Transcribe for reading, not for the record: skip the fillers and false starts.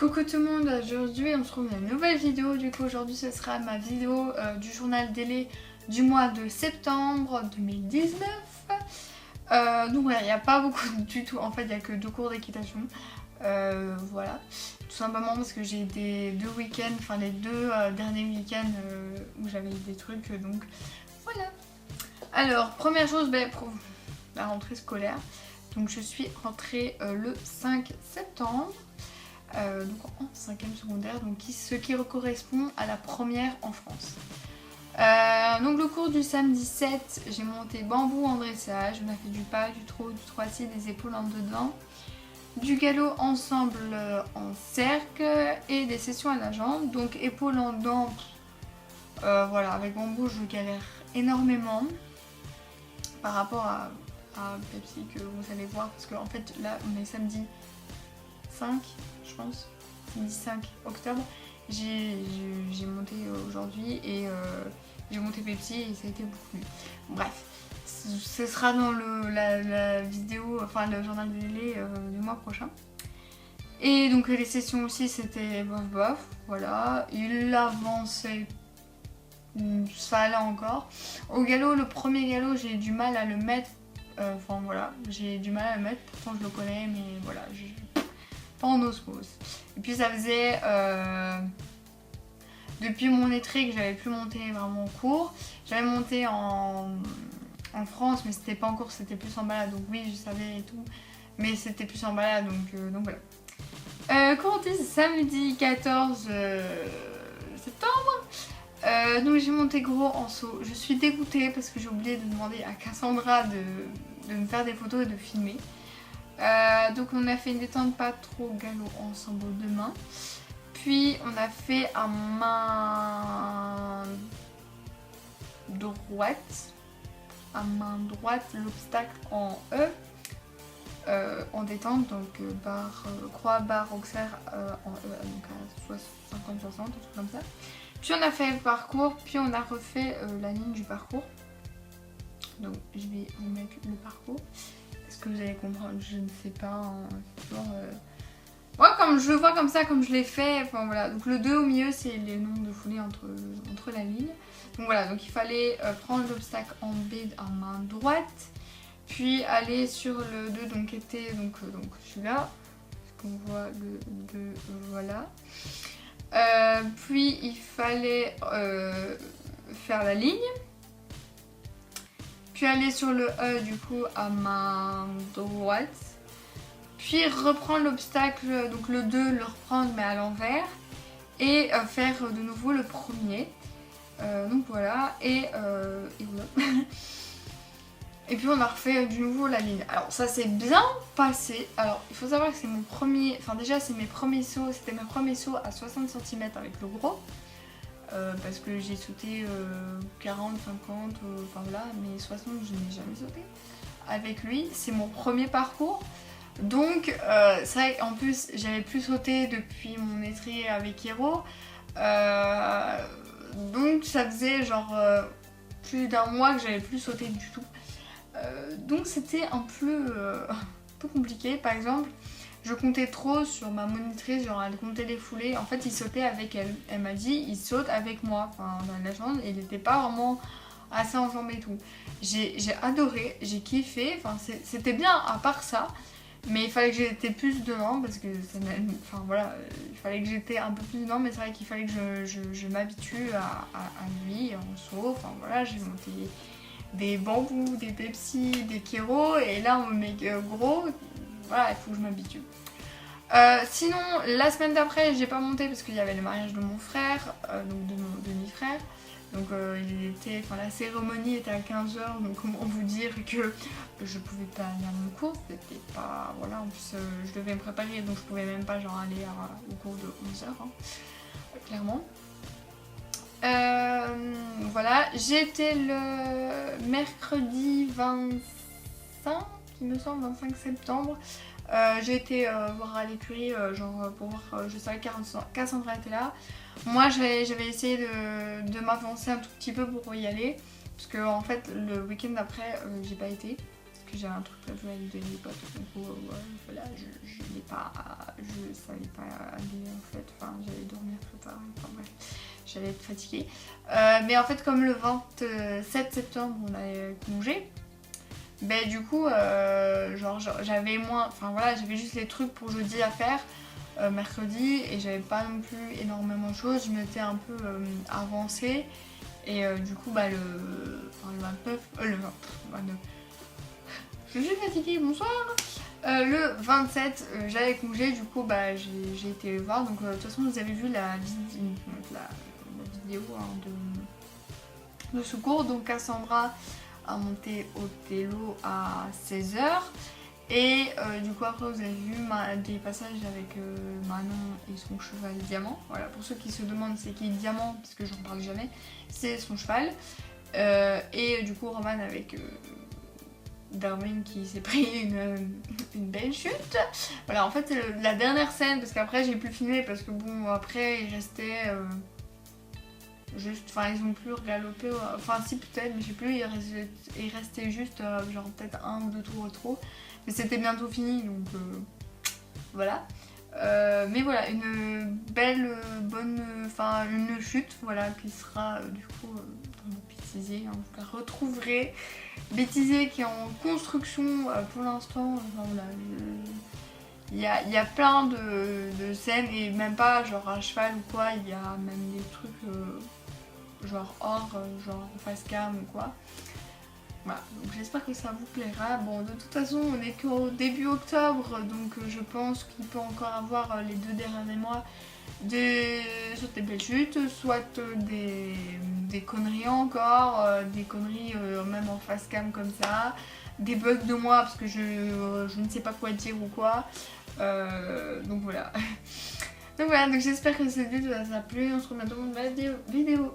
Coucou tout le monde, aujourd'hui on se retrouve dans une nouvelle vidéo. Du coup aujourd'hui ce sera ma vidéo du journal délai du mois de septembre 2019. Donc voilà, il n'y a pas beaucoup du tout, en fait il n'y a que 2 cours d'équitation. Voilà, tout simplement parce que j'ai des 2 week-ends, enfin les 2 derniers week-ends où j'avais des trucs, donc voilà. Alors première chose, pour la rentrée scolaire, donc je suis rentrée le 5 septembre. Donc en 5e secondaire, donc ce qui correspond à la première en France. Donc le cours du samedi 7, j'ai monté bambou en dressage, on a fait du pas, du trot, du 3-6, des épaules en dedans, du galop ensemble en cercle et des sessions à la jambe. Donc épaules en dedans, voilà, avec bambou je galère énormément par rapport à Pepsi que vous allez voir, parce qu'en fait là on est samedi 5, je pense, samedi 5 octobre, j'ai monté aujourd'hui et j'ai monté Pepsi et ça a été beaucoup mieux. Bref, ce sera dans la vidéo, enfin le journal de délai du mois prochain. Et donc les sessions aussi c'était bof bof, voilà, il avançait, ça allait encore. Au galop, le premier galop j'ai du mal à le mettre, enfin voilà, j'ai du mal à le mettre, pourtant je le connais mais voilà, pas en osmose. Et puis ça faisait depuis mon étrait que j'avais plus monté vraiment en cours. J'avais monté en France, mais c'était pas en cours, c'était plus en balade. Donc oui, je savais et tout, mais c'était plus en balade, donc voilà. Cours du samedi 14 septembre. Donc j'ai monté gros en saut. Je suis dégoûtée parce que j'ai oublié de demander à Cassandra de me faire des photos et de filmer. Donc on a fait une détente pas trop galop ensemble aux 2 mains. Puis on a fait à main droite. À main droite l'obstacle en E. En détente, donc barre, croix, barre, auxerre en E, donc à 50-60, un truc comme ça. Puis on a fait le parcours, puis on a refait la ligne du parcours. Donc je vais vous mettre le parcours. Est-ce que vous allez comprendre? Je ne sais pas. Hein. Toujours, moi, comme je le vois comme ça, comme je l'ai fait. Enfin voilà. Donc le 2 au milieu, c'est les nombres de foulées entre la ligne. Donc voilà. Donc il fallait prendre l'obstacle en B en main droite, puis aller sur le 2, donc qui était donc celui-là. Est-ce qu'on voit le 2? Voilà. Puis il fallait faire la ligne. Puis aller sur le E du coup à main droite, puis reprendre l'obstacle, donc le 2, le reprendre mais à l'envers, et faire de nouveau le premier. Donc voilà, et voilà. Et puis on a refait du nouveau la ligne. Alors ça s'est bien passé. Alors il faut savoir que c'est mon premier, enfin déjà c'est mes premiers sauts, c'était mes premiers sauts à 60 cm avec le gros. Parce que j'ai sauté 40, 50, enfin voilà, mais 60 je n'ai jamais sauté avec lui, c'est mon premier parcours. Donc c'est vrai qu'en plus j'avais plus sauté depuis mon étrier avec Hero, donc ça faisait genre plus d'1 mois que j'avais plus sauté du tout. Donc c'était un peu compliqué. Par exemple, je comptais trop sur ma monitrice, genre elle comptait les foulées. En fait, il sautait avec elle. Elle m'a dit, il saute avec moi, enfin dans la jambe, et il n'était pas vraiment assez enjambé et tout. J'ai adoré, j'ai kiffé, enfin c'était bien à part ça, mais il fallait que j'étais plus dedans parce que enfin voilà, il fallait que j'étais un peu plus dedans, mais c'est vrai qu'il fallait que je m'habitue à lui en saut. Enfin voilà, j'ai monté des bambous, des Pepsi, des Kero, et là on me met gros. Voilà, il faut que je m'habitue. Sinon, la semaine d'après, j'ai pas monté parce qu'il y avait le mariage de mon frère, donc de mon demi-frère. Donc la cérémonie était à 15 h, donc comment vous dire que je pouvais pas aller à mon cours, c'était pas, voilà, en plus je devais me préparer, donc je pouvais même pas genre aller au cours de 11 h, hein, clairement. Voilà, j'étais le mercredi 25, il me semble, 25 septembre. J'ai été voir à l'écurie, genre pour voir, je savais que Cassandra était là. Moi j'avais essayé de m'avancer un tout petit peu pour y aller, parce que en fait le week-end d'après j'ai pas été, parce que j'avais un truc prévu avec Denis potes. Du coup, voilà, je savais pas aller en fait. Enfin, j'allais dormir très tard. Enfin bref, j'allais être fatiguée. Mais en fait, comme le 27 septembre, on avait congé. Ben du coup, genre j'avais moins, enfin voilà, j'avais juste les trucs pour jeudi à faire, mercredi, et j'avais pas non plus énormément de choses. Je m'étais un peu avancée, et du coup, bah le 29, le 29, je suis fatiguée, bonsoir. Le 27, j'avais congé, du coup, bah j'ai été voir. Donc de toute façon, vous avez vu la vidéo hein, de secours. Donc Cassandra a monté au télo à 16h. Et du coup après vous avez vu des passages avec Manon et son cheval Diamant. Voilà, pour ceux qui se demandent c'est qui Diamant, parce que j'en parle jamais, c'est son cheval. Et du coup Roman avec Darwin qui s'est pris une belle chute. Voilà, en fait c'est la dernière scène, parce qu'après j'ai pu filmer, parce que bon après il restait... juste, enfin ils ont plus galopé, enfin si peut-être, mais je sais plus, il restait juste genre peut-être 1 ou 2 tours au trot, mais c'était bientôt fini donc voilà. Mais voilà, une belle, bonne, enfin une chute, voilà, qui sera du coup dans le bêtisier, en tout cas retrouverez bêtisier qui est en construction pour l'instant, enfin voilà. Il y a plein de scènes, et même pas genre à cheval ou quoi, il y a même des trucs genre hors, genre face cam ou quoi. Voilà, donc j'espère que ça vous plaira. Bon, de toute façon, on est qu'au début octobre, donc je pense qu'il peut encore avoir les 2 derniers mois soit des belles chutes, soit des conneries encore, des conneries même en face cam comme ça, des bugs de moi parce que je ne sais pas quoi dire ou quoi. Donc voilà. Donc voilà, donc j'espère que cette vidéo vous a plu. On se revoit dans une nouvelle vidéo.